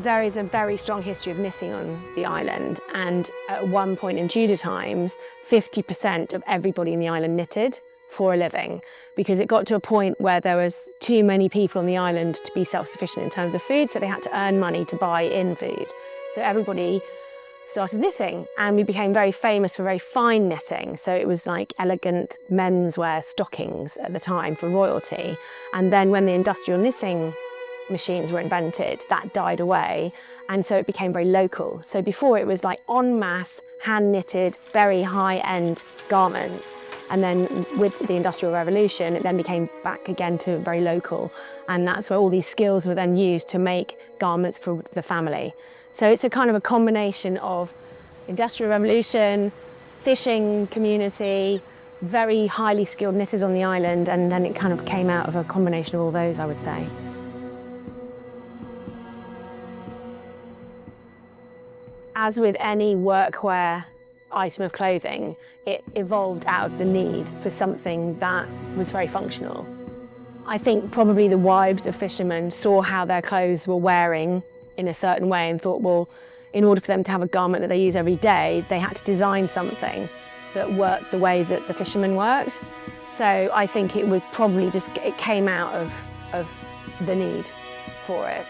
There is a very strong history of knitting on the island, and at one point in Tudor times, 50% of everybody in the island knitted for a living, because it got to a point where there was too many people on the island to be self-sufficient in terms of food, so they had to earn money to buy in food. So everybody started knitting, and we became very famous for very fine knitting. So it was like elegant menswear stockings at the time for royalty. And then when the industrial knitting machines were invented, that died away, and so it became very local. So before it was like en masse, hand knitted, very high-end garments, and then with the Industrial Revolution it then became back again to very local, and that's where all these skills were then used to make garments for the family. So it's a kind of a combination of Industrial Revolution, fishing community, very highly skilled knitters on the island, and then it kind of came out of a combination of all those, I would say. As with any workwear item of clothing, it evolved out of the need for something that was very functional. I think probably the wives of fishermen saw how their clothes were wearing in a certain way and thought, well, in order for them to have a garment that they use every day, they had to design something that worked the way that the fishermen worked. So I think it was probably just, it came out of the need for it.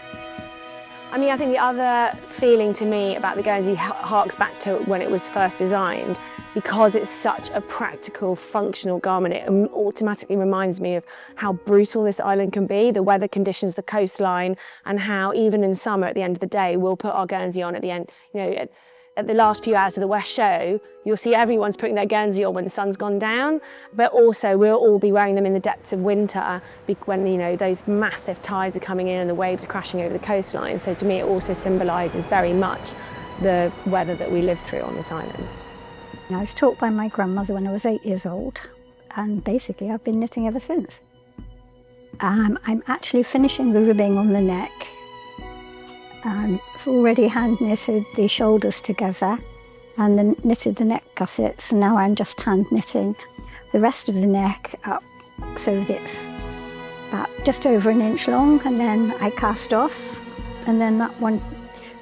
I mean, I think the other feeling to me about the Guernsey harks back to when it was first designed, because it's such a practical, functional garment. It automatically reminds me of how brutal this island can be, the weather conditions, the coastline, and how even in summer, at the end of the day, we'll put our Guernsey on at the end, you know, at the last few hours of the West Show, you'll see everyone's putting their Guernsey on when the sun's gone down, but also we'll all be wearing them in the depths of winter when, you know, those massive tides are coming in and the waves are crashing over the coastline. So to me, it also symbolises very much the weather that we live through on this island. I was taught by my grandmother when I was 8 years old, and basically I've been knitting ever since. I'm actually finishing the ribbing on the neck. I've already hand knitted the shoulders together and then knitted the neck gussets, and now I'm just hand knitting the rest of the neck up so that it's about just over an inch long, and then I cast off, and then that one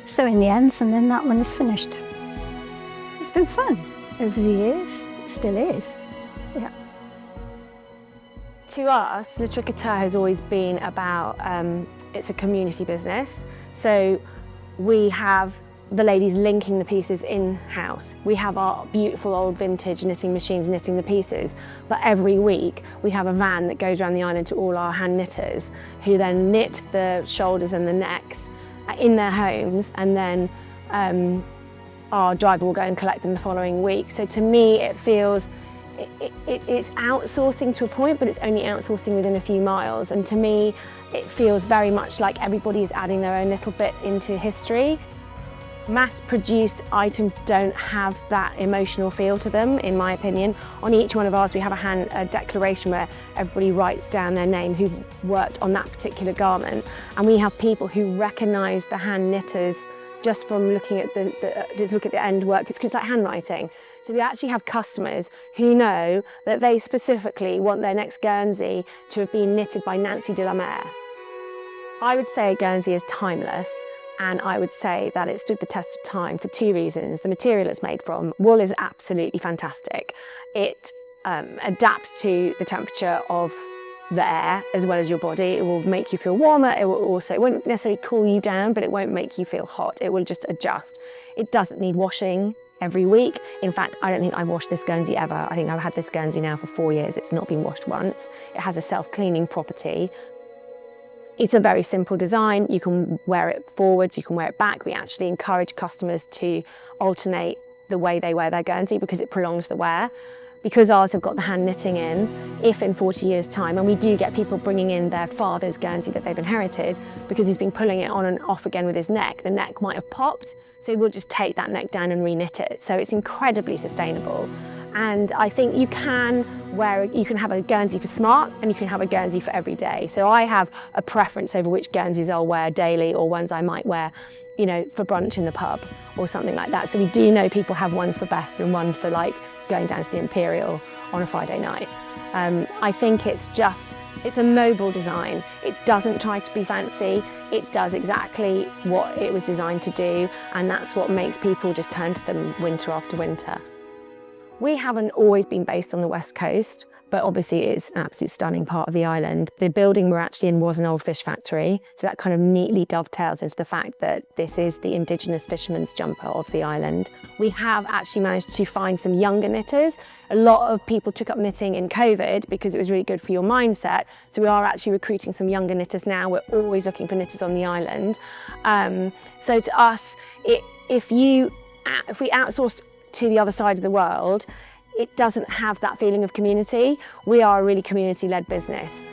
sewing the ends, and then that one is finished. It's been fun over the years, it still is, yeah. To us, LeTricoteur has always been about, it's a community business. So we have the ladies linking the pieces in-house. We have our beautiful old vintage knitting machines knitting the pieces, but every week we have a van that goes around the island to all our hand knitters, who then knit the shoulders and the necks in their homes, and then our driver will go and collect them the following week. So to me it feels, it's outsourcing to a point, but it's only outsourcing within a few miles, and to me it feels very much like everybody is adding their own little bit into history. Mass-produced items don't have that emotional feel to them, in my opinion. On each one of ours we have a declaration where everybody writes down their name who worked on that particular garment, and we have people who recognise the hand knitters just from looking at the end work. It's like handwriting. So we actually have customers who know that they specifically want their next Guernsey to have been knitted by Nancy de la Mare. I would say Guernsey is timeless, and I would say that it stood the test of time for two reasons. The material it's made from, wool, is absolutely fantastic. It adapts to the temperature of the air as well as your body. It will make you feel warmer. It won't necessarily cool you down, but it won't make you feel hot. It will just adjust. It doesn't need washing every week. In fact, I don't think I washed this Guernsey ever. I think I've had this Guernsey now for 4 years. It's not been washed once. It has a self-cleaning property. It's a very simple design. You can wear it forwards, you can wear it back. We actually encourage customers to alternate the way they wear their Guernsey because it prolongs the wear. Because ours have got the hand knitting in, if in 40 years' time, and we do get people bringing in their father's Guernsey that they've inherited, because he's been pulling it on and off again with his neck, the neck might have popped, so we'll just take that neck down and re-knit it. So it's incredibly sustainable. And I think you can have a Guernsey for smart, and you can have a Guernsey for every day. So I have a preference over which Guernseys I'll wear daily, or ones I might wear, you know, for brunch in the pub or something like that. So we do know people have ones for best and ones for, like, going down to the Imperial on a Friday night. I think it's a mobile design. It doesn't try to be fancy. It does exactly what it was designed to do, and that's what makes people just turn to them winter after winter. We haven't always been based on the West Coast, but obviously it's an absolute stunning part of the island. The building we're actually in was an old fish factory, so that kind of neatly dovetails into the fact that this is the indigenous fisherman's jumper of the island. We have actually managed to find some younger knitters. A lot of people took up knitting in COVID because it was really good for your mindset, so we are actually recruiting some younger knitters now. We're always looking for knitters on the island. So to us, if we outsource to the other side of the world, it doesn't have that feeling of community. We are a really community-led business.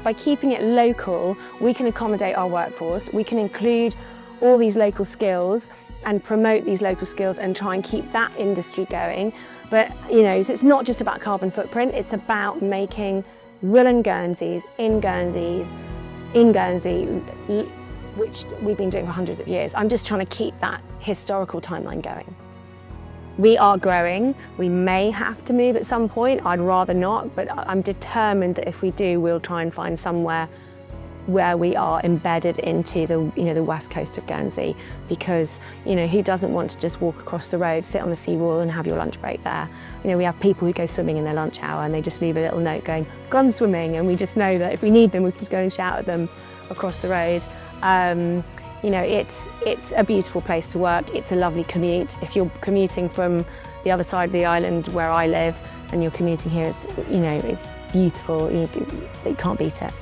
By keeping it local, we can accommodate our workforce, we can include all these local skills and promote these local skills and try and keep that industry going. But so it's not just about carbon footprint, it's about making woolen Guernseys in Guernsey, which we've been doing for hundreds of years. I'm just trying to keep that historical timeline going. We are growing. We may have to move at some point. I'd rather not, but I'm determined that if we do, we'll try and find somewhere where we are embedded into the west coast of Guernsey, because who doesn't want to just walk across the road, sit on the seawall and have your lunch break there? We have people who go swimming in their lunch hour and they just leave a little note going, "Gone swimming," and we just know that if we need them, we can just go and shout at them across the road. It's a beautiful place to work. It's a lovely commute. If you're commuting from the other side of the island where I live and you're commuting here, it's beautiful. You can't beat it.